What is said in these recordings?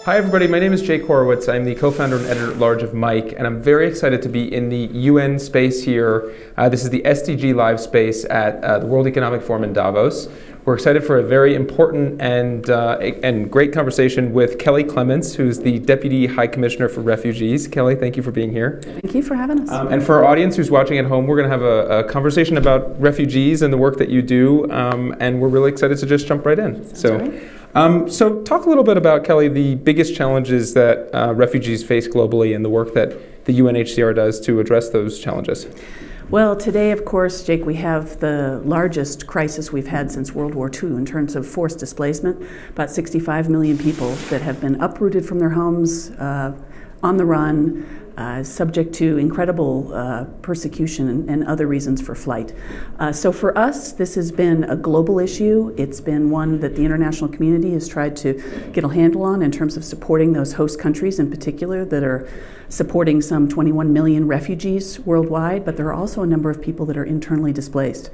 Hi everybody, my name is Jake Horowitz. I'm the co-founder and editor-at-large of Mike, and I'm very excited to be in the UN space here. This is the SDG live space at the World Economic Forum in Davos. We're excited for a very important and great conversation with Kelly Clements, who's the Deputy High Commissioner for Refugees. Kelly, thank you for being here. Thank you for having us. And for our audience who's watching at home, we're going to have a conversation about refugees and the work that you do, and we're really excited to just jump right in. So talk a little bit about, Kelly, the biggest challenges that refugees face globally and the work that the UNHCR does to address those challenges. Well, today, of course, Jake, we have the largest crisis we've had since World War II in terms of forced displacement. About 65 million people that have been uprooted from their homes, on the run, subject to incredible persecution and other reasons for flight. So for us, this has been a global issue. It's been one that the international community has tried to get a handle on in terms of supporting those host countries in particular that are supporting some 21 million refugees worldwide, but there are also a number of people that are internally displaced.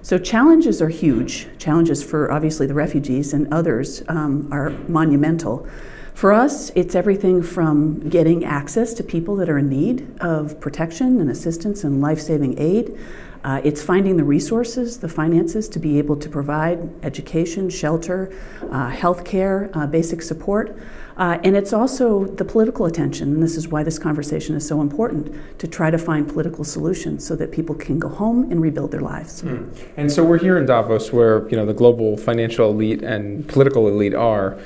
So challenges are huge. Challenges for obviously the refugees and others are monumental. For us, it's everything from getting access to people that are in need of protection and assistance and life-saving aid. It's finding the resources, the finances to be able to provide education, shelter, health care, basic support. And it's also the political attention, and this is why this conversation is so important, to try to find political solutions so that people can go home and rebuild their lives. And so we're here in Davos where the global financial elite and political elite are.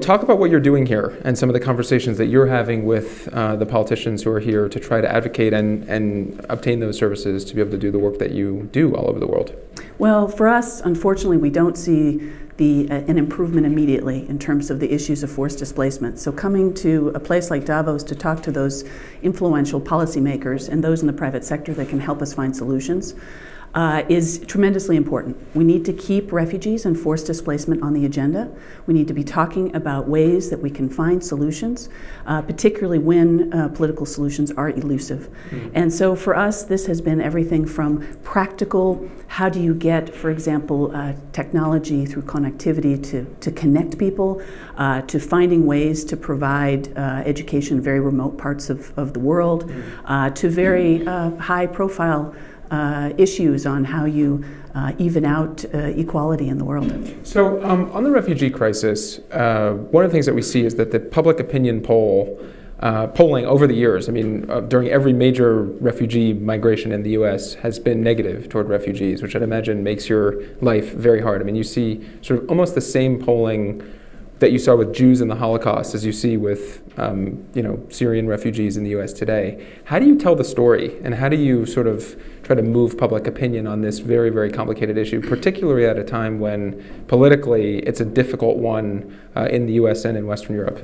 Talk about what you're doing here and some of the conversations that you're having with the politicians who are here to try to advocate and obtain those services to be able to do the work that you do all over the world. Well, for us, unfortunately, we don't see an improvement immediately in terms of the issues of forced displacement. So coming to a place like Davos to talk to those influential policymakers and those in the private sector that can help us find solutions is tremendously important. We need to keep refugees and forced displacement on the agenda. We need to be talking about ways that we can find solutions, particularly when political solutions are elusive. And so for us, this has been everything from practical, how do you get, for example, technology through connectivity to connect people, to finding ways to provide education in very remote parts of the world, to very high profile issues on how you even out equality in the world. So on the refugee crisis, one of the things that we see is that the public opinion polling over the years, during every major refugee migration in the US has been negative toward refugees, which I'd imagine makes your life very hard. You see sort of almost the same polling that you saw with Jews in the Holocaust as you see with Syrian refugees in the US today. How do you tell the story, and how do you sort of try to move public opinion on this very, very complicated issue, particularly at a time when politically it's a difficult one in the US and in Western Europe?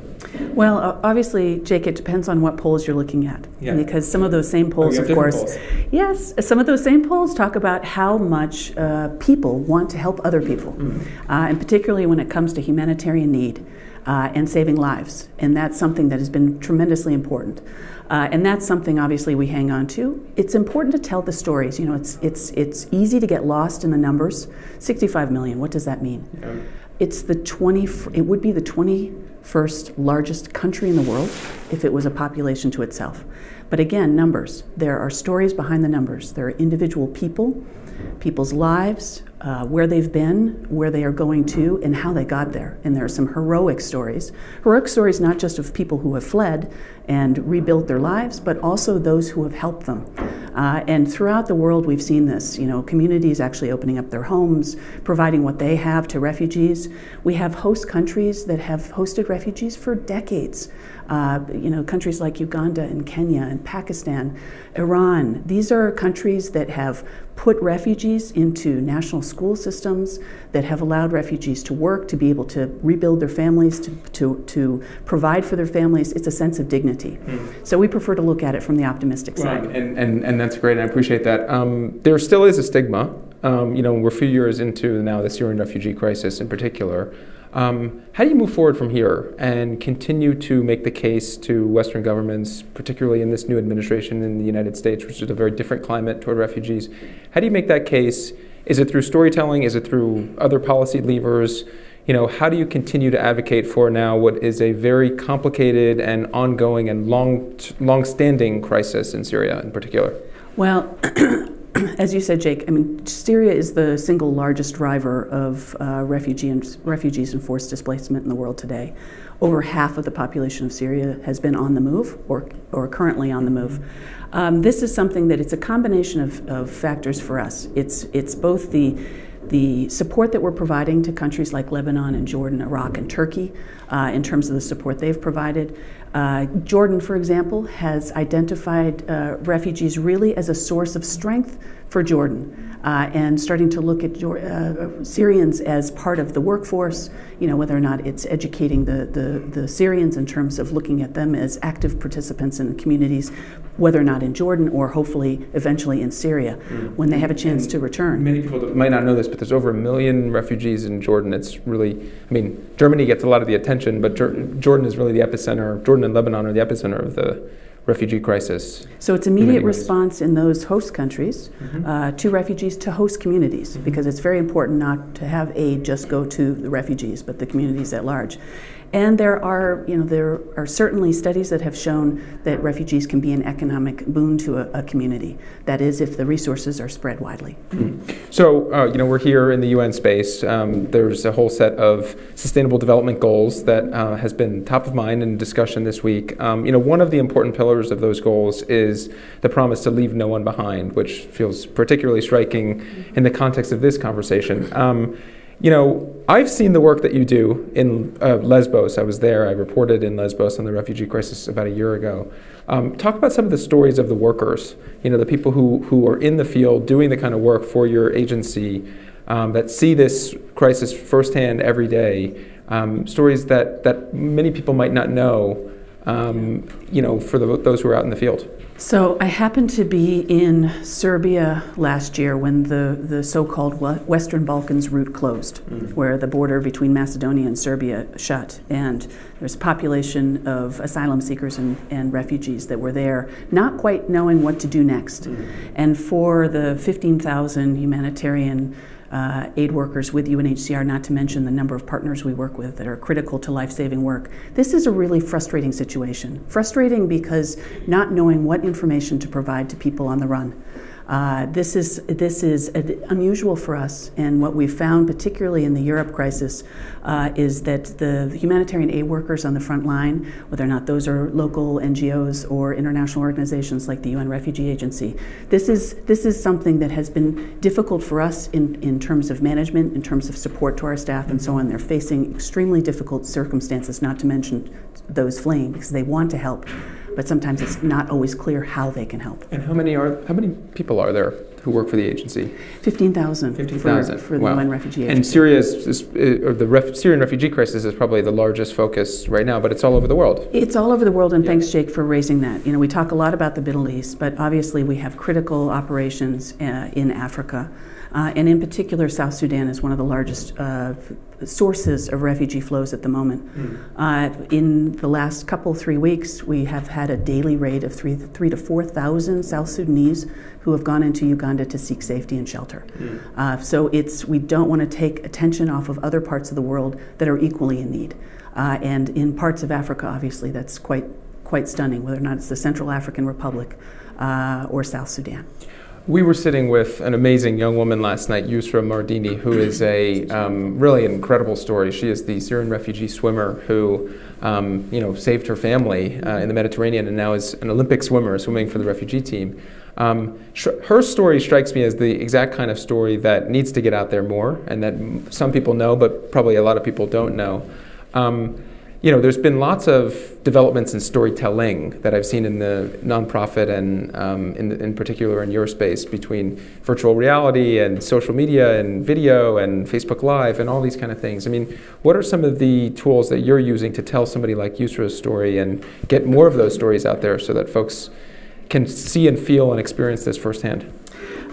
Well, obviously, Jake, it depends on what polls you're looking at. Yeah. Because some of those same polls, of course, polls. Yes, some of those same polls talk about how much people want to help other people, and particularly when it comes to humanitarian need. And saving lives, and that's something that has been tremendously important, and that's something obviously we hang on to. It's important to tell the stories. It's easy to get lost in the numbers. 65 million. What does that mean? Yeah. It would be the 21st largest country in the world if it was a population to itself. But again, numbers. There are stories behind the numbers. There are individual people, people's lives, where they've been, where they are going to, and how they got there. And there are some heroic stories. Heroic stories not just of people who have fled and rebuilt their lives, but also those who have helped them. And throughout the world we've seen this, communities actually opening up their homes, providing what they have to refugees. We have host countries that have hosted refugees for decades. Countries like Uganda and Kenya and Pakistan, Iran. These are countries that have put refugees into national school systems, that have allowed refugees to work, to be able to rebuild their families, to provide for their families. It's a sense of dignity. So we prefer to look at it from the optimistic side. And that's great, and I appreciate that. There still is a stigma. We're a few years into now the Syrian refugee crisis in particular. How do you move forward from here and continue to make the case to Western governments, particularly in this new administration in the United States, which is a very different climate toward refugees? How do you make that case? Is it through storytelling? Is it through other policy levers? how do you continue to advocate for now what is a very complicated and ongoing and long-standing crisis in Syria in particular? Well, as you said, Jake, Syria is the single largest driver of refugees and forced displacement in the world today. Over half of the population of Syria has been on the move or currently on the move. This is something that it's a combination of factors for us. It's both the support that we're providing to countries like Lebanon and Jordan, Iraq, and Turkey in terms of the support they've provided. Jordan, for example, has identified refugees really as a source of strength for Jordan and starting to look at Syrians as part of the workforce, whether or not it's educating the Syrians in terms of looking at them as active participants in the communities, whether or not in Jordan or hopefully eventually in Syria when they have a chance to return. Many people might not know this, but there's over 1 million refugees in Jordan. It's really, Germany gets a lot of the attention, but Jordan is really the epicenter. Jordan and Lebanon are the epicenter of the refugee crisis. So it's immediate response in those host countries to refugees, to host communities, because it's very important not to have aid just go to the refugees, but the communities at large. And there are certainly studies that have shown that refugees can be an economic boon to a community. That is, if the resources are spread widely. So, we're here in the UN space. There's a whole set of sustainable development goals that has been top of mind in discussion this week. One of the important pillars of those goals is the promise to leave no one behind, which feels particularly striking in the context of this conversation. I've seen the work that you do in Lesbos. I was there. I reported in Lesbos on the refugee crisis about a year ago. Talk about some of the stories of the workers, the people who are in the field doing the kind of work for your agency that see this crisis firsthand every day, stories that many people might not know, for those who are out in the field. So I happened to be in Serbia last year when the so-called Western Balkans route closed, where the border between Macedonia and Serbia shut. And there's a population of asylum seekers and refugees that were there, not quite knowing what to do next. And for the 15,000 humanitarian aid workers with UNHCR, not to mention the number of partners we work with that are critical to life-saving work. This is a really frustrating situation. Frustrating because not knowing what information to provide to people on the run. This is unusual for us, and what we've found, particularly in the Europe crisis, is that the humanitarian aid workers on the front line, whether or not those are local NGOs or international organizations like the UN Refugee Agency, this is something that has been difficult for us in terms of management, in terms of support to our staff, and so on. They're facing extremely difficult circumstances, not to mention those fleeing, because they want to help, but sometimes it's not always clear how they can help. And how many people are there who work for the agency? 15,000 for the UN Refugee Agency. And Syrian refugee crisis is probably the largest focus right now, but it's all over the world. It's all over the world, and thanks, Jake, for raising that. We talk a lot about the Middle East, but obviously we have critical operations in Africa. And in particular, South Sudan is one of the largest sources of refugee flows at the moment. In the last 3 weeks, we have had a daily rate of 3,000 to 4,000 South Sudanese who have gone into Uganda to seek safety and shelter. So we don't want to take attention off of other parts of the world that are equally in need. And in parts of Africa, obviously, that's quite stunning, whether or not it's the Central African Republic or South Sudan. We were sitting with an amazing young woman last night, Yusra Mardini, who is a really incredible story. She is the Syrian refugee swimmer who, saved her family in the Mediterranean and now is an Olympic swimmer swimming for the refugee team. Her story strikes me as the exact kind of story that needs to get out there more, and that some people know, but probably a lot of people don't know. There's been lots of developments in storytelling that I've seen in the nonprofit and in particular in your space, between virtual reality and social media and video and Facebook Live and all these kind of things. What are some of the tools that you're using to tell somebody like Yusra's story and get more of those stories out there so that folks can see and feel and experience this firsthand?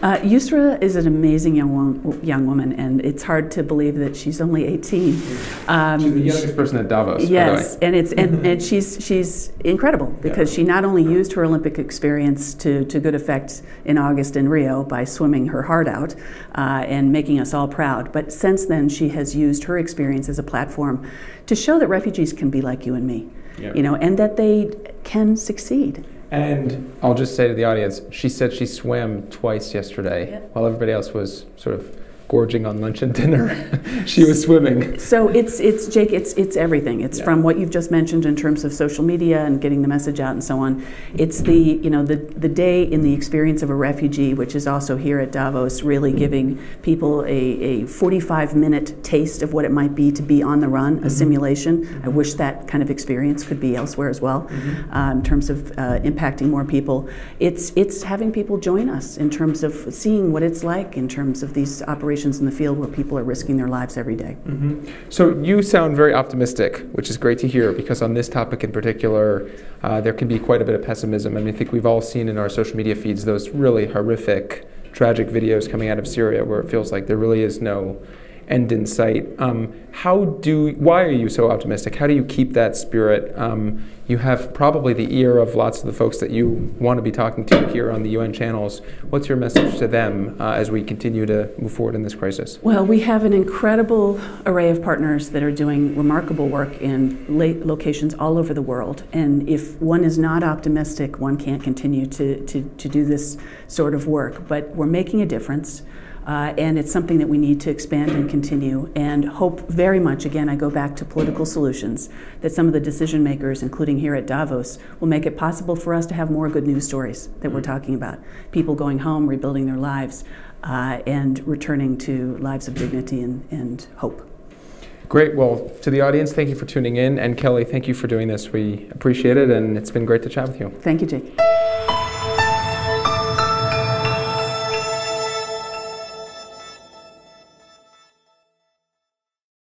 Yusra is an amazing young woman, and it's hard to believe that she's only 18. She's the youngest person at Davos. Yes, and and she's incredible because she not only used her Olympic experience to good effect in August in Rio by swimming her heart out and making us all proud, but since then she has used her experience as a platform to show that refugees can be like you and me, and that they can succeed. And I'll just say to the audience, she said she swam twice yesterday while everybody else was sort of gorging on lunch and dinner. She was swimming. So it's Jake, it's everything. It's from what you've just mentioned in terms of social media and getting the message out and so on. It's the day in the experience of a refugee, which is also here at Davos, really giving people a 45-minute taste of what it might be to be on the run, a simulation. I wish that kind of experience could be elsewhere as well, in terms of impacting more people. It's having people join us in terms of seeing what it's like in terms of these operations in the field where people are risking their lives every day. So you sound very optimistic, which is great to hear, because on this topic in particular, there can be quite a bit of pessimism. I mean, I think we've all seen in our social media feeds those really horrific, tragic videos coming out of Syria where it feels like there really is no end in sight. Why are you so optimistic? How do you keep that spirit? You have probably the ear of lots of the folks that you want to be talking to here on the UN channels. What's your message to them as we continue to move forward in this crisis? Well, we have an incredible array of partners that are doing remarkable work in locations all over the world. And if one is not optimistic, one can't continue to do this sort of work. But we're making a difference. And it's something that we need to expand and continue, and hope very much, again, I go back to political solutions, that some of the decision makers, including here at Davos, will make it possible for us to have more good news stories that we're talking about. People going home, rebuilding their lives, and returning to lives of dignity and hope. Great. Well, to the audience, thank you for tuning in. And Kelly, thank you for doing this. We appreciate it, and it's been great to chat with you. Thank you, Jake.